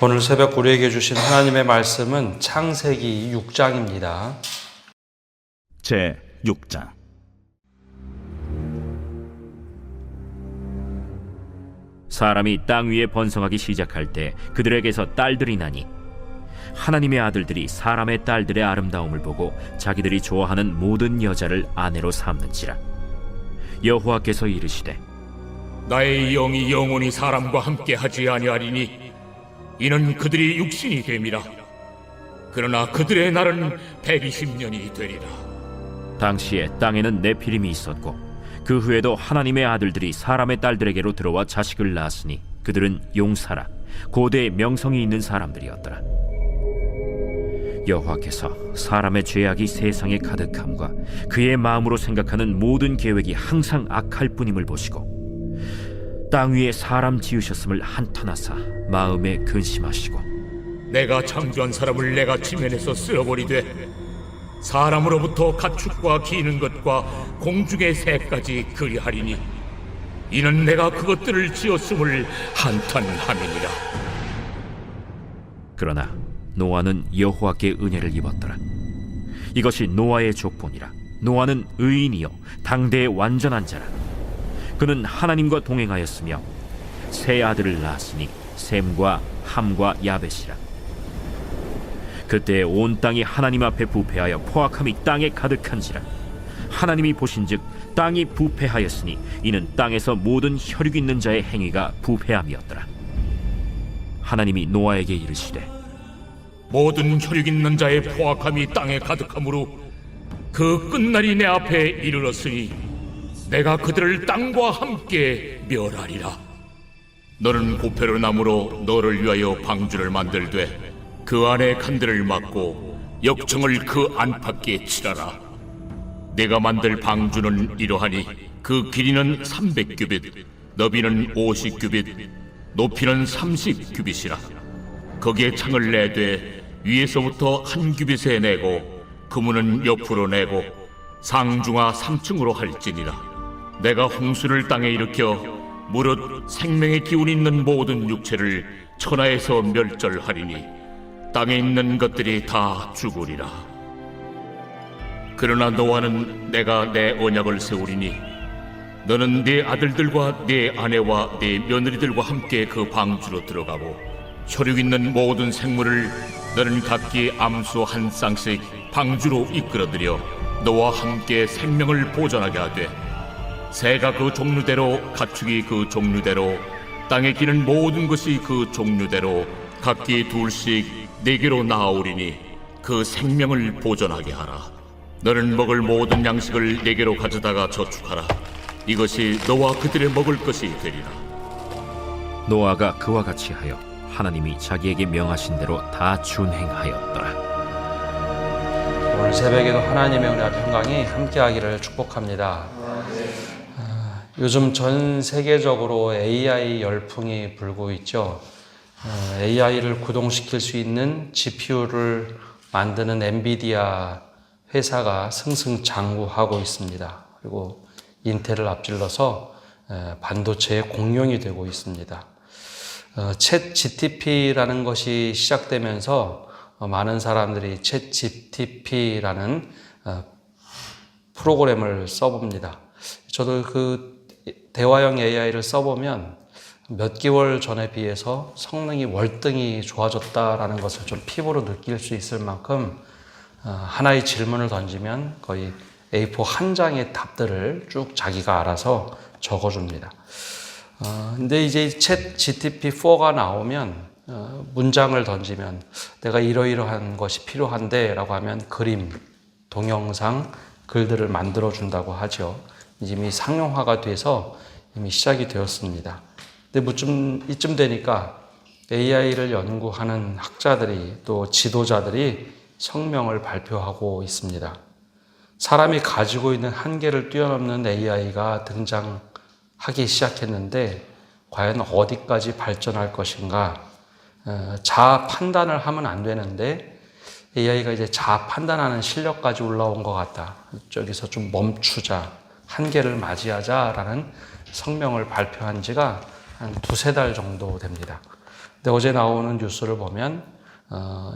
오늘 새벽 우리에게 주신 하나님의 말씀은 창세기 6장입니다. 제 6장. 사람이 땅 위에 번성하기 시작할 때 그들에게서 딸들이 나니 하나님의 아들들이 사람의 딸들의 아름다움을 보고 자기들이 좋아하는 모든 여자를 아내로 삼는지라. 여호와께서 이르시되 나의 영이 영원히 사람과 함께 하지 아니하리니 이는 그들이 육신이 됨이라. 그러나 그들의 날은 120년이 되리라. 당시에 땅에는 네피림이 있었고 그 후에도 하나님의 아들들이 사람의 딸들에게로 들어와 자식을 낳았으니 그들은 용사라 고대의 명성이 있는 사람들이었더라. 여호와께서 사람의 죄악이 세상에 가득함과 그의 마음으로 생각하는 모든 계획이 항상 악할 뿐임을 보시고 땅 위에 사람 지으셨음을 한탄하사 마음에 근심하시고 내가 창조한 사람을 내가 지면에서 쓸어버리되 사람으로부터 가축과 기는 것과 공중의 새까지 그리하리니 이는 내가 그것들을 지었음을 한탄함이니라. 그러나 노아는 여호와께 은혜를 입었더라. 이것이 노아의 족본이라. 노아는 의인이요 당대의 완전한 자라. 그는 하나님과 동행하였으며 세 아들을 낳았으니 셈과 함과 야벳이라. 그때 온 땅이 하나님 앞에 부패하여 포악함이 땅에 가득한지라. 하나님이 보신즉 땅이 부패하였으니 이는 땅에서 모든 혈육 있는 자의 행위가 부패함이었더라. 하나님이 노아에게 이르시되 모든 혈육 있는 자의 포악함이 땅에 가득함으로 그 끝날이 내 앞에 이르렀으니 내가 그들을 땅과 함께 멸하리라. 너는 고페로 나무로 너를 위하여 방주를 만들되 그 안에 칸들을 막고 역청을 그 안팎에 칠하라. 내가 만들 방주는 이러하니 그 길이는 300규빗, 너비는 50규빗, 높이는 30규빗이라. 거기에 창을 내되 위에서부터 한 규빗에 내고 그문은 옆으로 내고 상중하 3층으로 할지니라. 내가 홍수를 땅에 일으켜 무릇 생명의 기운 있는 모든 육체를 천하에서 멸절하리니 땅에 있는 것들이 다 죽으리라. 그러나 노아는 내가 내 언약을 세우리니 너는 네 아들들과 네 아내와 네 며느리들과 함께 그 방주로 들어가고 혈육 있는 모든 생물을 너는 각기 암수 한 쌍씩 방주로 이끌어들여 너와 함께 생명을 보존하게 하되 새가 그 종류대로 가축이 그 종류대로 땅에 기는 모든 것이 그 종류대로 각기 둘씩 네개로 나아오리니 그 생명을 보존하게 하라. 너는 먹을 모든 양식을 네개로 가져다가 저축하라. 이것이 너와 그들의 먹을 것이 되리라. 노아가 그와 같이 하여 하나님이 자기에게 명하신 대로 다 준행하였더라. 오늘 새벽에도 하나님의 은혜와 평강이 함께하기를 축복합니다. 요즘 전 세계적으로 AI 열풍이 불고 있죠. AI를 구동시킬 수 있는 GPU를 만드는 엔비디아 회사가 승승장구하고 있습니다. 그리고 인텔을 앞질러서 반도체의 공룡이 되고 있습니다. 챗 GTP라는 것이 시작되면서 많은 사람들이 챗 GTP라는 프로그램을 써봅니다. 저도 그 대화형 AI를 써보면 몇 개월 전에 비해서 성능이 월등히 좋아졌다라는 것을 좀 피부로 느낄 수 있을 만큼 하나의 질문을 던지면 거의 A4 한 장의 답들을 쭉 자기가 알아서 적어줍니다. 근데 이제 챗 GTP4가 나오면 문장을 던지면 내가 이러이러한 것이 필요한데 라고 하면 그림, 동영상, 글들을 만들어 준다고 하죠. 이미 상용화가 돼서 이미 시작이 되었습니다. 근데 이쯤 되니까 AI를 연구하는 학자들이 또 지도자들이 성명을 발표하고 있습니다. 사람이 가지고 있는 한계를 뛰어넘는 AI가 등장하기 시작했는데 과연 어디까지 발전할 것인가? 자아 판단을 하면 안 되는데 AI가 이제 자아 판단하는 실력까지 올라온 것 같다. 저기서 좀 멈추자. 한계를 맞이하자라는 성명을 발표한 지가 한 두세 달 정도 됩니다. 근데 어제 나오는 뉴스를 보면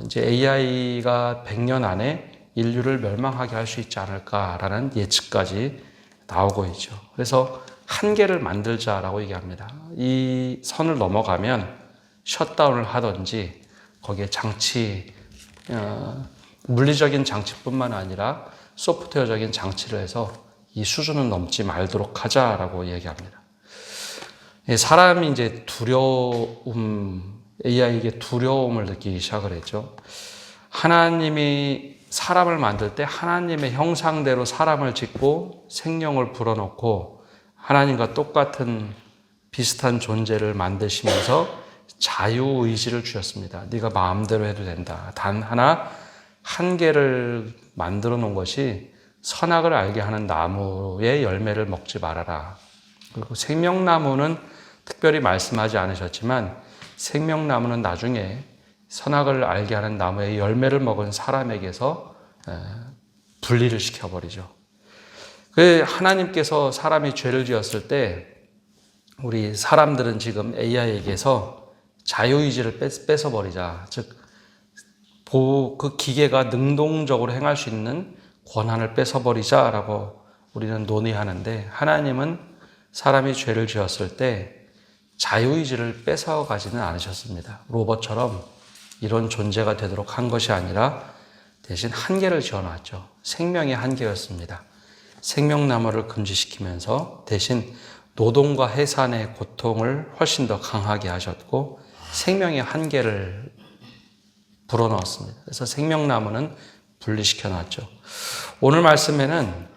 이제 AI가 100년 안에 인류를 멸망하게 할 수 있지 않을까라는 예측까지 나오고 있죠. 그래서 한계를 만들자라고 얘기합니다. 이 선을 넘어가면 셧다운을 하든지 거기에 장치, 물리적인 장치뿐만 아니라 소프트웨어적인 장치를 해서 이 수준은 넘지 말도록 하자라고 얘기합니다. 사람이 이제 AI에게 두려움을 느끼기 시작을 했죠. 하나님이 사람을 만들 때 하나님의 형상대로 사람을 짓고 생명을 불어넣고 하나님과 똑같은 비슷한 존재를 만드시면서 자유의지를 주셨습니다. 네가 마음대로 해도 된다. 단 하나 한계를 만들어 놓은 것이 선악을 알게 하는 나무의 열매를 먹지 말아라. 그리고 생명나무는 특별히 말씀하지 않으셨지만 생명나무는 나중에 선악을 알게 하는 나무의 열매를 먹은 사람에게서 분리를 시켜버리죠. 하나님께서 사람이 죄를 지었을 때 우리 사람들은 지금 AI에게서 자유의지를 뺏어버리자. 즉, 그 기계가 능동적으로 행할 수 있는 권한을 뺏어버리자라고 우리는 논의하는데 하나님은 사람이 죄를 지었을 때 자유의지를 뺏어가지는 않으셨습니다. 로봇처럼 이런 존재가 되도록 한 것이 아니라 대신 한계를 지어놨죠. 생명의 한계였습니다. 생명나무를 금지시키면서 대신 노동과 해산의 고통을 훨씬 더 강하게 하셨고 생명의 한계를 불어넣었습니다. 그래서 생명나무는 분리시켜놨죠. 오늘 말씀에는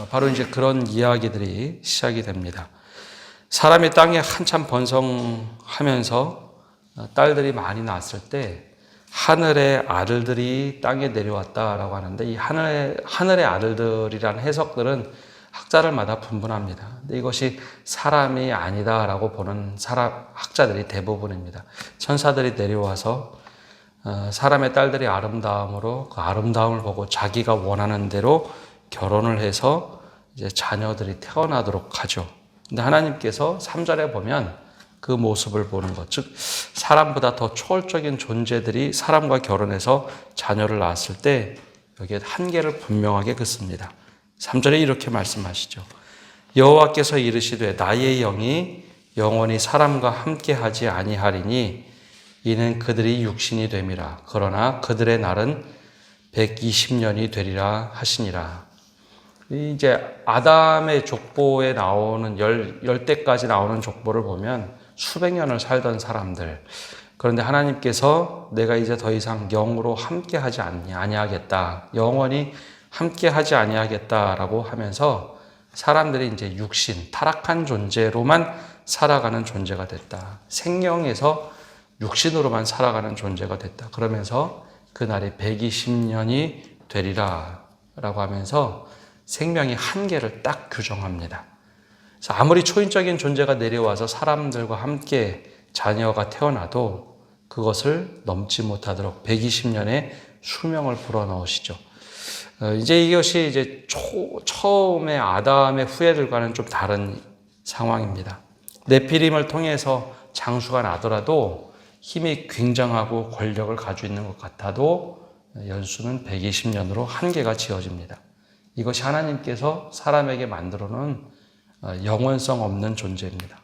바로 이제 그런 이야기들이 시작이 됩니다. 사람이 땅에 한참 번성하면서 딸들이 많이 낳았을 때 하늘의 아들들이 땅에 내려왔다라고 하는데 이 하늘의 아들들이라는 해석들은 학자들마다 분분합니다. 근데 이것이 사람이 아니다라고 보는 학자들이 대부분입니다. 천사들이 내려와서 사람의 딸들이 아름다움으로 그 아름다움을 보고 자기가 원하는 대로 결혼을 해서 이제 자녀들이 태어나도록 하죠. 근데 하나님께서 3절에 보면 그 모습을 보는 것, 즉 사람보다 더 초월적인 존재들이 사람과 결혼해서 자녀를 낳았을 때 여기에 한계를 분명하게 긋습니다. 3절에 이렇게 말씀하시죠. 여호와께서 이르시되 나의 영이 영원히 사람과 함께하지 아니하리니 이는 그들이 육신이 됨이라. 그러나 그들의 날은 120년이 되리라 하시니라. 이제 아담의 족보에 나오는 열대까지 나오는 족보를 보면 수백 년을 살던 사람들. 그런데 하나님께서 내가 이제 더 이상 영으로 함께하지 아니하겠다. 영원히 함께하지 아니하겠다라고 하면서 사람들이 이제 육신, 타락한 존재로만 살아가는 존재가 됐다. 생명에서 육신으로만 살아가는 존재가 됐다. 그러면서 그 날이 120년이 되리라 라고 하면서 생명의 한계를 딱 규정합니다. 그래서 아무리 초인적인 존재가 내려와서 사람들과 함께 자녀가 태어나도 그것을 넘지 못하도록 120년의 수명을 불어넣으시죠. 이제 이것이 이제 처음에 아담의 후예들과는 좀 다른 상황입니다. 네피림을 통해서 장수가 나더라도 힘이 굉장하고 권력을 가지고 있는 것 같아도 연수는 120년으로 한계가 지어집니다. 이것이 하나님께서 사람에게 만들어 놓은 영원성 없는 존재입니다.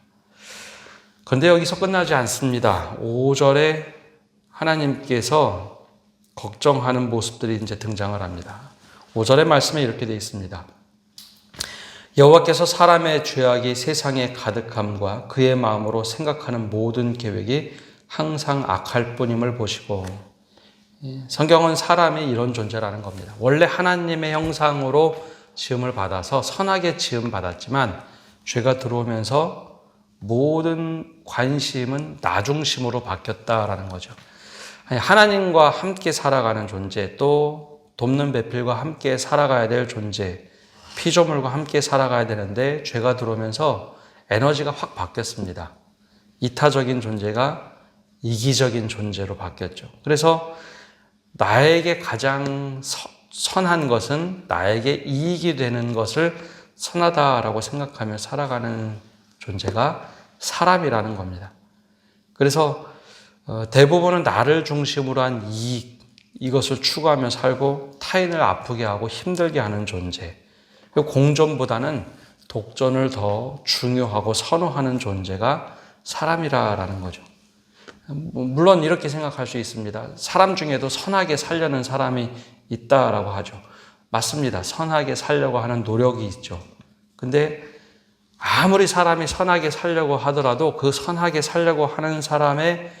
그런데 여기서 끝나지 않습니다. 5절에 하나님께서 걱정하는 모습들이 이제 등장을 합니다. 5절의 말씀에 이렇게 되어 있습니다. 여호와께서 사람의 죄악이 세상에 가득함과 그의 마음으로 생각하는 모든 계획이 항상 악할 뿐임을 보시고, 성경은 사람이 이런 존재라는 겁니다. 원래 하나님의 형상으로 지음을 받아서 선하게 지음 받았지만 죄가 들어오면서 모든 관심은 나 중심으로 바뀌었다라는 거죠. 하나님과 함께 살아가는 존재, 또 돕는 배필과 함께 살아가야 될 존재, 피조물과 함께 살아가야 되는데 죄가 들어오면서 에너지가 확 바뀌었습니다. 이타적인 존재가 이기적인 존재로 바뀌었죠. 그래서 나에게 가장 선한 것은 나에게 이익이 되는 것을 선하다라고 생각하며 살아가는 존재가 사람이라는 겁니다. 그래서 대부분은 나를 중심으로 한 이익, 이것을 추구하며 살고 타인을 아프게 하고 힘들게 하는 존재. 공존보다는 독존을 더 중요하고 선호하는 존재가 사람이라는 거죠. 물론 이렇게 생각할 수 있습니다. 사람 중에도 선하게 살려는 사람이 있다라고 하죠. 맞습니다. 선하게 살려고 하는 노력이 있죠. 근데 아무리 사람이 선하게 살려고 하더라도 그 선하게 살려고 하는 사람의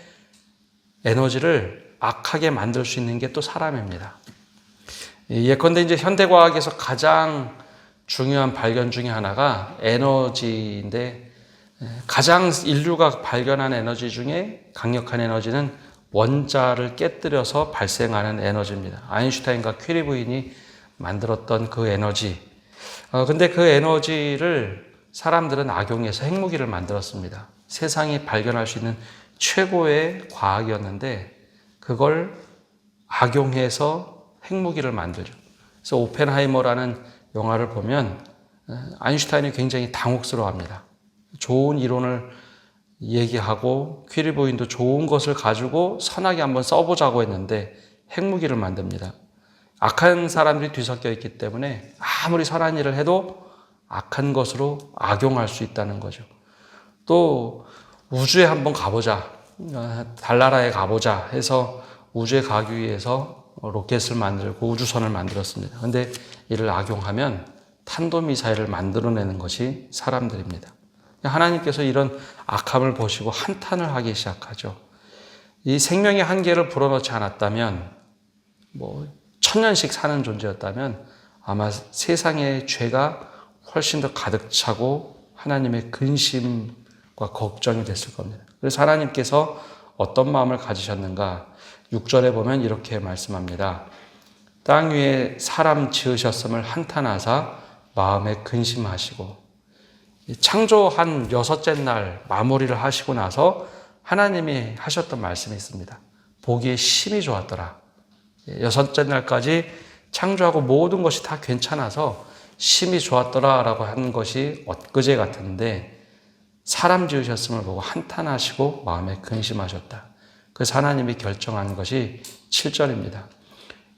에너지를 악하게 만들 수 있는 게 또 사람입니다. 예컨대 이제 현대과학에서 가장 중요한 발견 중에 하나가 에너지인데, 가장 인류가 발견한 에너지 중에 강력한 에너지는 원자를 깨뜨려서 발생하는 에너지입니다. 아인슈타인과 퀴리 부인이 만들었던 그 에너지. 근데 그 에너지를 사람들은 악용해서 핵무기를 만들었습니다. 세상이 발견할 수 있는 최고의 과학이었는데 그걸 악용해서 핵무기를 만들죠. 그래서 오펜하이머라는 영화를 보면 아인슈타인이 굉장히 당혹스러워합니다. 좋은 이론을 얘기하고 퀴리 부인도 좋은 것을 가지고 선하게 한번 써보자고 했는데 핵무기를 만듭니다. 악한 사람들이 뒤섞여 있기 때문에 아무리 선한 일을 해도 악한 것으로 악용할 수 있다는 거죠. 또 우주에 한번 가보자, 달나라에 가보자 해서 우주에 가기 위해서 로켓을 만들고 우주선을 만들었습니다. 그런데 이를 악용하면 탄도미사일을 만들어내는 것이 사람들입니다. 하나님께서 이런 악함을 보시고 한탄을 하기 시작하죠. 이 생명의 한계를 불어넣지 않았다면, 1000년씩 사는 존재였다면 아마 세상의 죄가 훨씬 더 가득 차고 하나님의 근심과 걱정이 됐을 겁니다. 그래서 하나님께서 어떤 마음을 가지셨는가? 6절에 보면 이렇게 말씀합니다. 땅 위에 사람 지으셨음을 한탄하사 마음에 근심하시고, 창조한 6째 날 마무리를 하시고 나서 하나님이 하셨던 말씀이 있습니다. 보기에 심히 좋았더라. 6째 날까지 창조하고 모든 것이 다 괜찮아서 심히 좋았더라라고 한 것이 엊그제 같은데 사람 지으셨음을 보고 한탄하시고 마음에 근심하셨다. 그래서 하나님이 결정한 것이 7절입니다.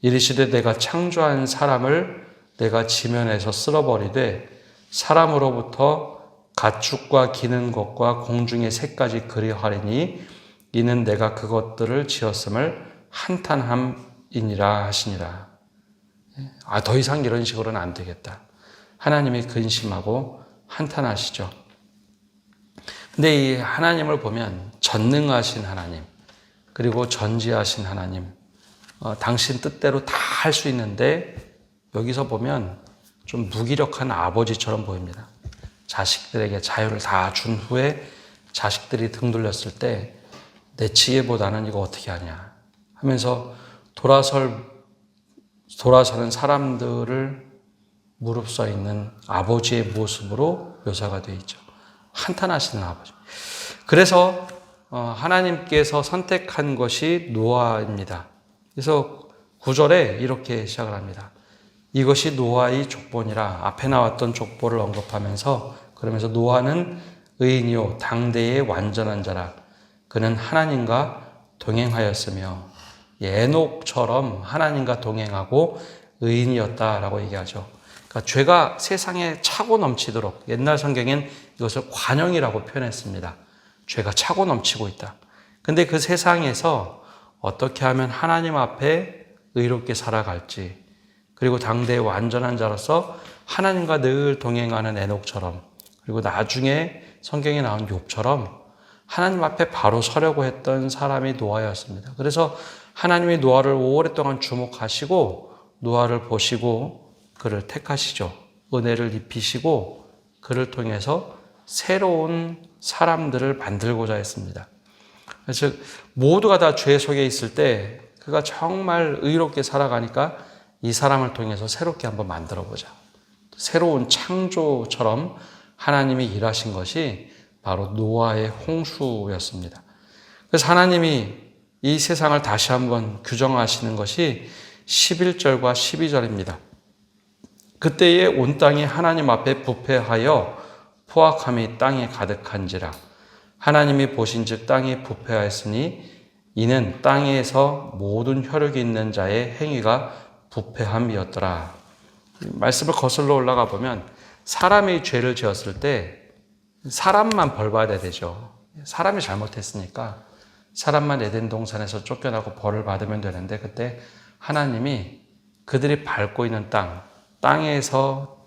이르시되 내가 창조한 사람을 내가 지면에서 쓸어버리되 사람으로부터 가축과 기는 것과 공중의 새까지 그리하리니 이는 내가 그것들을 지었음을 한탄함이니라 하시니라. 더 이상 이런 식으로는 안 되겠다. 하나님이 근심하고 한탄하시죠. 근데 이 하나님을 보면 전능하신 하나님, 그리고 전지하신 하나님, 당신 뜻대로 다 할 수 있는데 여기서 보면 좀 무기력한 아버지처럼 보입니다. 자식들에게 자유를 다 준 후에 자식들이 등 돌렸을 때 내치기보다는 이거 어떻게 하냐 하면서 돌아서는 사람들을 무릅써 있는 아버지의 모습으로 묘사가 되어 있죠. 한탄하시는 아버지. 그래서 하나님께서 선택한 것이 노아입니다. 그래서 9절에 이렇게 시작을 합니다. 이것이 노아의 족보니라. 앞에 나왔던 족보를 언급하면서 그러면서 노아는 의인이요 당대의 완전한 자라. 그는 하나님과 동행하였으며 에녹처럼 하나님과 동행하고 의인이었다라고 얘기하죠. 그러니까 죄가 세상에 차고 넘치도록, 옛날 성경엔 이것을 관영이라고 표현했습니다. 죄가 차고 넘치고 있다. 근데 그 세상에서 어떻게 하면 하나님 앞에 의롭게 살아갈지, 그리고 당대의 완전한 자로서 하나님과 늘 동행하는 에녹처럼, 그리고 나중에 성경에 나온 욥처럼 하나님 앞에 바로 서려고 했던 사람이 노아였습니다. 그래서 하나님이 노아를 오랫동안 주목하시고 노아를 보시고 그를 택하시죠. 은혜를 입히시고 그를 통해서 새로운 사람들을 만들고자 했습니다. 즉 모두가 다 죄 속에 있을 때 그가 정말 의롭게 살아가니까 이 사람을 통해서 새롭게 한번 만들어보자. 새로운 창조처럼 하나님이 일하신 것이 바로 노아의 홍수였습니다. 그래서 하나님이 이 세상을 다시 한번 규정하시는 것이 11절과 12절입니다. 그때에 온 땅이 하나님 앞에 부패하여 포악함이 땅에 가득한지라. 하나님이 보신즉 땅이 부패하였으니 이는 땅에서 모든 혈육이 있는 자의 행위가 부패함이었더라. 말씀을 거슬러 올라가 보면 사람이 죄를 지었을 때 사람만 벌 받아야 되죠. 사람이 잘못했으니까 사람만 에덴 동산에서 쫓겨나고 벌을 받으면 되는데, 그때 하나님이 그들이 밟고 있는 땅에서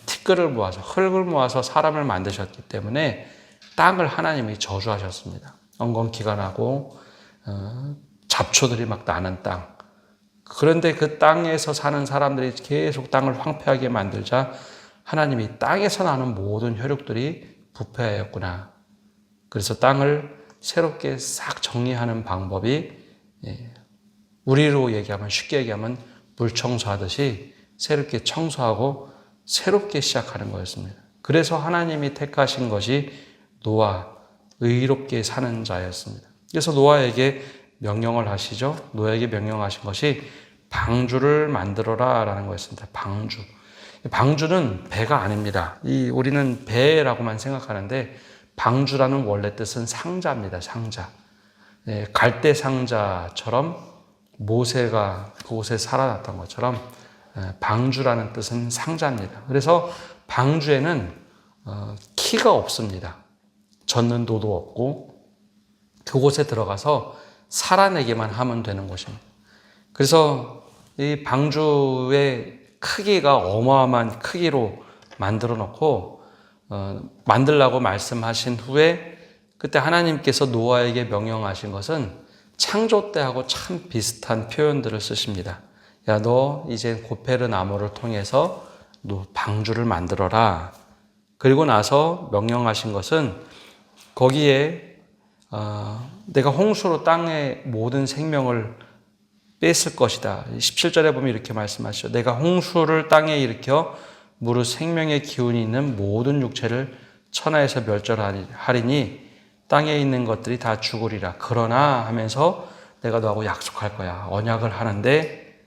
티끌을 모아서, 흙을 모아서 사람을 만드셨기 때문에 땅을 하나님이 저주하셨습니다. 엉겅퀴가 나고 잡초들이 막 나는 땅. 그런데 그 땅에서 사는 사람들이 계속 땅을 황폐하게 만들자 하나님이 땅에서 나는 모든 혈육들이 부패하였구나. 그래서 땅을 새롭게 싹 정리하는 방법이, 우리로 얘기하면, 쉽게 얘기하면 물 청소하듯이 새롭게 청소하고 새롭게 시작하는 거였습니다. 그래서 하나님이 택하신 것이 노아, 의롭게 사는 자였습니다. 그래서 노아에게 명령을 하시죠. 노아에게 명령하신 것이 방주를 만들어라 라는 거였습니다. 방주는 배가 아닙니다. 우리는 배라고만 생각하는데 방주라는 원래 뜻은 상자입니다. 상자. 갈대 상자처럼 모세가 그곳에 살아났던 것처럼 방주라는 뜻은 상자입니다. 그래서 방주에는 키가 없습니다. 젓는 도도 없고 그곳에 들어가서 살아내기만 하면 되는 곳입니다. 그래서 이 방주의 크기가 어마어마한 크기로 만들어 놓고 만들라고 말씀하신 후에 그때 하나님께서 노아에게 명령하신 것은 창조 때하고 참 비슷한 표현들을 쓰십니다. 야, 너 이제 고페르 나무를 통해서 방주를 만들어라. 그리고 나서 명령하신 것은 거기에 내가 홍수로 땅의 모든 생명을 뺐을 것이다. 17절에 보면 이렇게 말씀하시죠. 내가 홍수를 땅에 일으켜 무릇 생명의 기운이 있는 모든 육체를 천하에서 멸절하리니 땅에 있는 것들이 다 죽으리라. 그러나 하면서 내가 너하고 약속할 거야. 언약을 하는데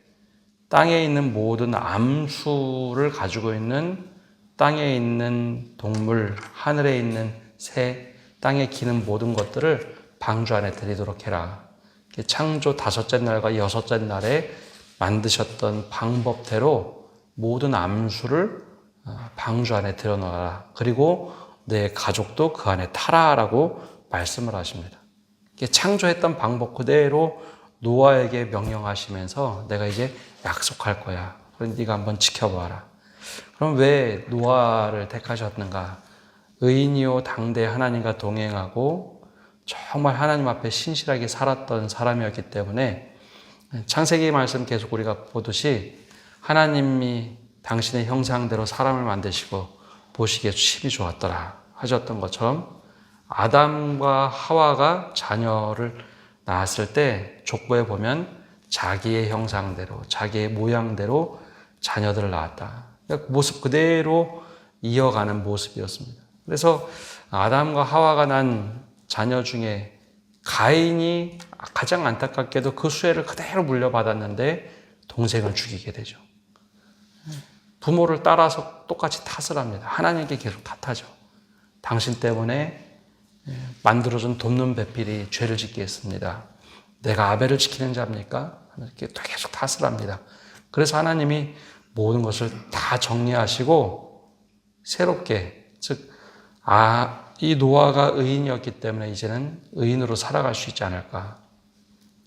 땅에 있는 모든 암수를 가지고 있는 땅에 있는 동물, 하늘에 있는 새, 땅에 기는 모든 것들을 방주 안에 들이도록 해라. 창조 5째 날과 6째 날에 만드셨던 방법대로 모든 암수를 방주 안에 들여놓아라. 그리고 내 가족도 그 안에 타라라고 말씀을 하십니다. 창조했던 방법 그대로 노아에게 명령하시면서 내가 이제 약속할 거야. 그럼 네가 한번 지켜봐라. 그럼 왜 노아를 택하셨는가? 의인이요 당대 하나님과 동행하고 정말 하나님 앞에 신실하게 살았던 사람이었기 때문에 창세기 말씀 계속 우리가 보듯이 하나님이 당신의 형상대로 사람을 만드시고 보시기에 심히 좋았더라 하셨던 것처럼 아담과 하와가 자녀를 낳았을 때 족보에 보면 자기의 형상대로 자기의 모양대로 자녀들을 낳았다. 그러니까 모습 그대로 이어가는 모습이었습니다. 그래서 아담과 하와가 난 자녀 중에 가인이 가장 안타깝게도 그 수혜를 그대로 물려받았는데 동생을 죽이게 되죠. 부모를 따라서 똑같이 탓을 합니다. 하나님께 계속 탓하죠. 당신 때문에 만들어준 돕는 배필이 죄를 짓게 했습니다. 내가 아벨을 지키는 자입니까? 이렇게 계속 탓을 합니다. 그래서 하나님이 모든 것을 다 정리하시고 새롭게, 즉 이 노아가 의인이었기 때문에 이제는 의인으로 살아갈 수 있지 않을까.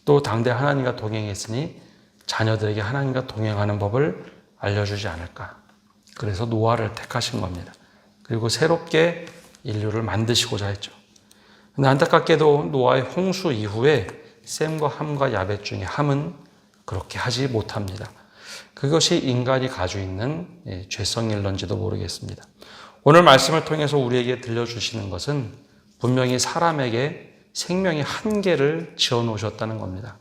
또 당대 하나님과 동행했으니 자녀들에게 하나님과 동행하는 법을 알려주지 않을까. 그래서 노아를 택하신 겁니다. 그리고 새롭게 인류를 만드시고자 했죠. 근데 안타깝게도 노아의 홍수 이후에 셈과 함과 야벳 중에 함은 그렇게 하지 못합니다. 그것이 인간이 가지고 있는 죄성일런지도 모르겠습니다. 오늘 말씀을 통해서 우리에게 들려주시는 것은 분명히 사람에게 생명의 한계를 지어놓으셨다는 겁니다.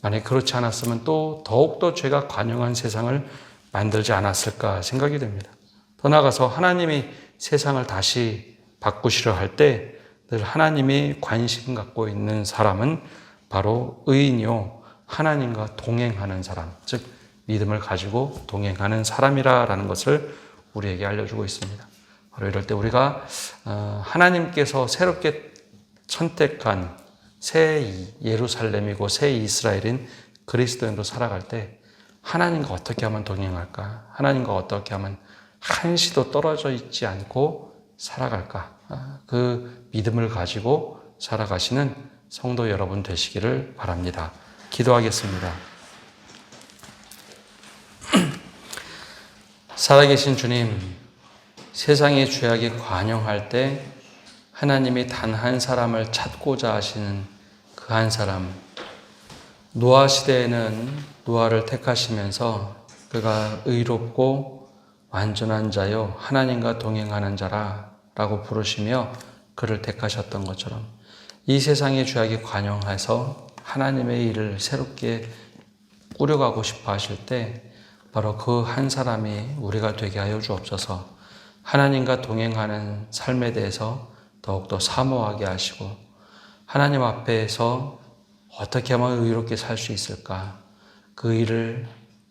만약 그렇지 않았으면 또 더욱더 죄가 관영한 세상을 만들지 않았을까 생각이 됩니다. 더 나아가서 하나님이 세상을 다시 바꾸시려 할 때 늘 하나님이 관심 갖고 있는 사람은 바로 의인이요 하나님과 동행하는 사람, 즉 믿음을 가지고 동행하는 사람이라는 것을 우리에게 알려주고 있습니다. 바로 이럴 때 우리가 하나님께서 새롭게 선택한 새 예루살렘이고 새 이스라엘인 그리스도인으로 살아갈 때 하나님과 어떻게 하면 동행할까? 하나님과 어떻게 하면 한시도 떨어져 있지 않고 살아갈까? 그 믿음을 가지고 살아가시는 성도 여러분 되시기를 바랍니다. 기도하겠습니다. 살아계신 주님, 세상의 죄악에 관영할 때 하나님이 단 한 사람을 찾고자 하시는 그 한 사람, 노아 시대에는 노아를 택하시면서 그가 의롭고 완전한 자요 하나님과 동행하는 자라라고 부르시며 그를 택하셨던 것처럼 이 세상의 죄악에 관영해서 하나님의 일을 새롭게 꾸려가고 싶어 하실 때 바로 그 한 사람이 우리가 되게 하여 주옵소서. 하나님과 동행하는 삶에 대해서 더욱더 사모하게 하시고 하나님 앞에서 어떻게 하면 의롭게 살 수 있을까? 그 일을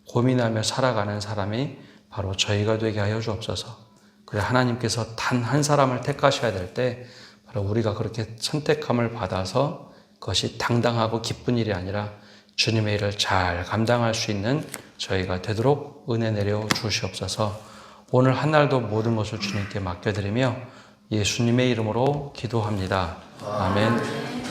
고민하며 살아가는 사람이 바로 저희가 되게 하여 주옵소서. 그래 하나님께서 단 한 사람을 택하셔야 될 때 바로 우리가 그렇게 선택함을 받아서 그것이 당당하고 기쁜 일이 아니라 주님의 일을 잘 감당할 수 있는 저희가 되도록 은혜 내려 주시옵소서. 오늘 한 날도 모든 것을 주님께 맡겨드리며 예수님의 이름으로 기도합니다. 아멘.